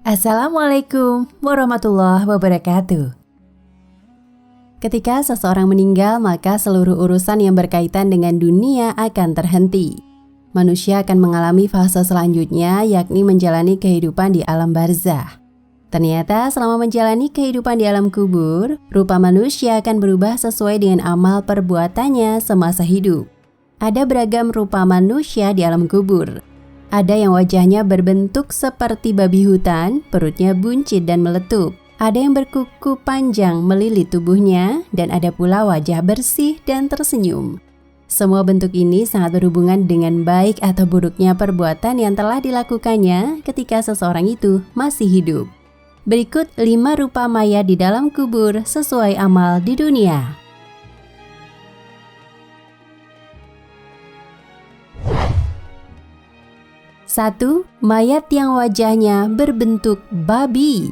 Assalamualaikum warahmatullahi wabarakatuh. Ketika seseorang meninggal, maka seluruh urusan yang berkaitan dengan dunia akan terhenti. Manusia akan mengalami fase selanjutnya, yakni menjalani kehidupan di alam barzah. Ternyata selama menjalani kehidupan di alam kubur, rupa manusia akan berubah sesuai dengan amal perbuatannya semasa hidup. Ada beragam rupa manusia di alam kubur. Ada yang wajahnya berbentuk seperti babi hutan, perutnya buncit dan meletup. Ada yang berkuku panjang melilit tubuhnya, dan ada pula wajah bersih dan tersenyum. Semua bentuk ini sangat berhubungan dengan baik atau buruknya perbuatan yang telah dilakukannya ketika seseorang itu masih hidup. Berikut 5 rupa mayat di dalam kubur sesuai amal di dunia. Satu, mayat yang wajahnya berbentuk babi.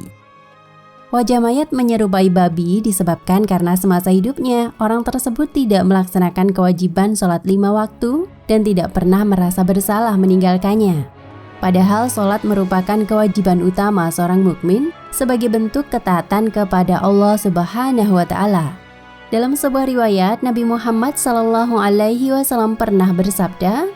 Wajah mayat menyerupai babi disebabkan karena semasa hidupnya orang tersebut tidak melaksanakan kewajiban sholat 5 waktu dan tidak pernah merasa bersalah meninggalkannya. Padahal sholat merupakan kewajiban utama seorang mukmin sebagai bentuk ketaatan kepada Allah Subhanahu wa Ta'ala. Dalam sebuah riwayat, Nabi Muhammad SAW pernah bersabda,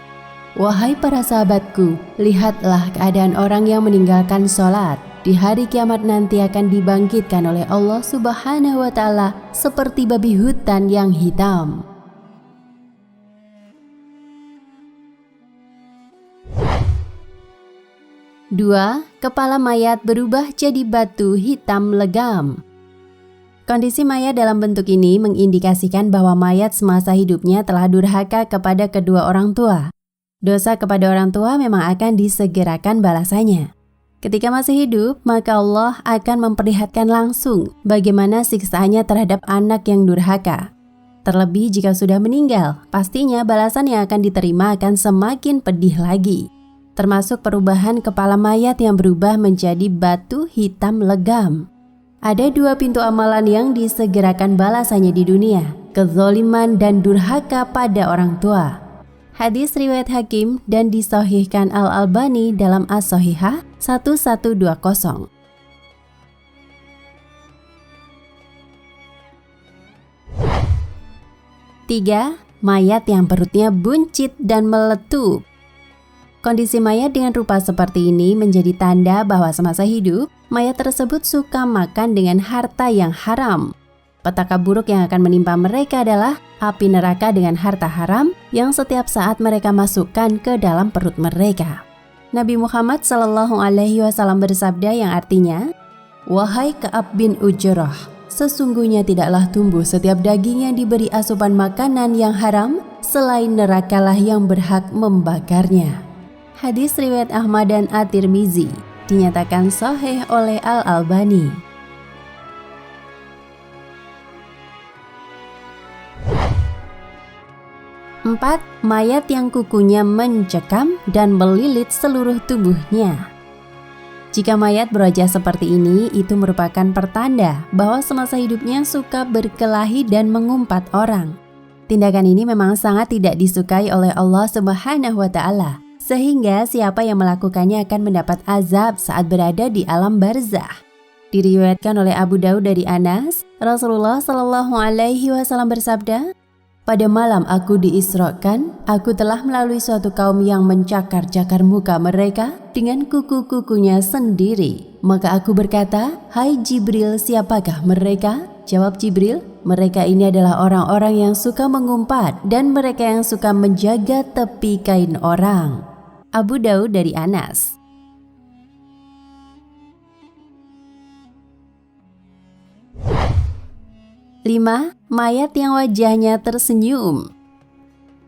"Wahai para sahabatku, lihatlah keadaan orang yang meninggalkan sholat. Di hari kiamat nanti akan dibangkitkan oleh Allah Subhanahu wa Ta'ala seperti babi hutan yang hitam." Dua, kepala mayat berubah jadi batu hitam legam. Kondisi mayat dalam bentuk ini mengindikasikan bahwa mayat semasa hidupnya telah durhaka kepada kedua orang tua. Dosa kepada orang tua memang akan disegerakan balasannya. Ketika masih hidup, maka Allah akan memperlihatkan langsung bagaimana siksaannya terhadap anak yang durhaka. Terlebih jika sudah meninggal, pastinya balasan yang akan diterima akan semakin pedih lagi. Termasuk perubahan kepala mayat yang berubah menjadi batu hitam legam. Ada 2 pintu amalan yang disegerakan balasannya di dunia, kezaliman dan durhaka pada orang tua. Hadis riwayat Hakim dan disahihkan Al-Albani dalam As-Sahihah 1120. Tiga, mayat yang perutnya buncit dan meletup. Kondisi mayat dengan rupa seperti ini menjadi tanda bahwa semasa hidup, mayat tersebut suka makan dengan harta yang haram. Petaka buruk yang akan menimpa mereka adalah api neraka dengan harta haram yang setiap saat mereka masukkan ke dalam perut mereka. Nabi Muhammad SAW bersabda yang artinya, "Wahai Ka'ab bin Ujrah, sesungguhnya tidaklah tumbuh setiap daging yang diberi asupan makanan yang haram, selain nerakalah yang berhak membakarnya." Hadis riwayat Ahmad dan At-Tirmizi, dinyatakan sahih oleh Al-Albani. 4. Mayat yang kukunya mencekam dan melilit seluruh tubuhnya. Jika mayat berwajah seperti ini, itu merupakan pertanda bahwa semasa hidupnya suka berkelahi dan mengumpat orang. Tindakan ini memang sangat tidak disukai oleh Allah Subhanahu wa Ta'ala, sehingga siapa yang melakukannya akan mendapat azab saat berada di alam barzah. Diriwayatkan oleh Abu Daud dari Anas, Rasulullah SAW bersabda, "Pada malam aku diisrakan, aku telah melalui suatu kaum yang mencakar-cakar muka mereka dengan kuku-kukunya sendiri. Maka aku berkata, 'Hai Jibril, siapakah mereka?' Jawab Jibril, 'Mereka ini adalah orang-orang yang suka mengumpat dan mereka yang suka menjaga tepi kain orang.'" Abu Daud dari Anas. 5. Mayat yang wajahnya tersenyum.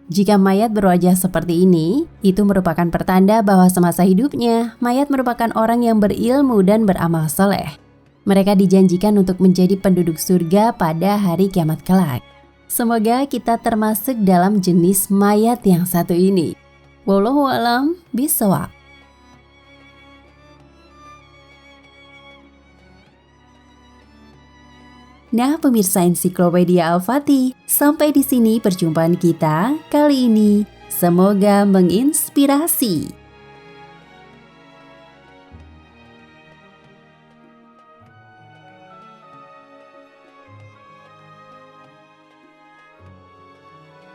Jika mayat berwajah seperti ini, itu merupakan pertanda bahwa semasa hidupnya, mayat merupakan orang yang berilmu dan beramal soleh. Mereka dijanjikan untuk menjadi penduduk surga pada hari kiamat kelak. Semoga kita termasuk dalam jenis mayat yang satu ini. Wallahu a'lam bishawab. Nah, pemirsa Ensiklopedia Al-Fatih, sampai di sini perjumpaan kita kali ini. Semoga menginspirasi.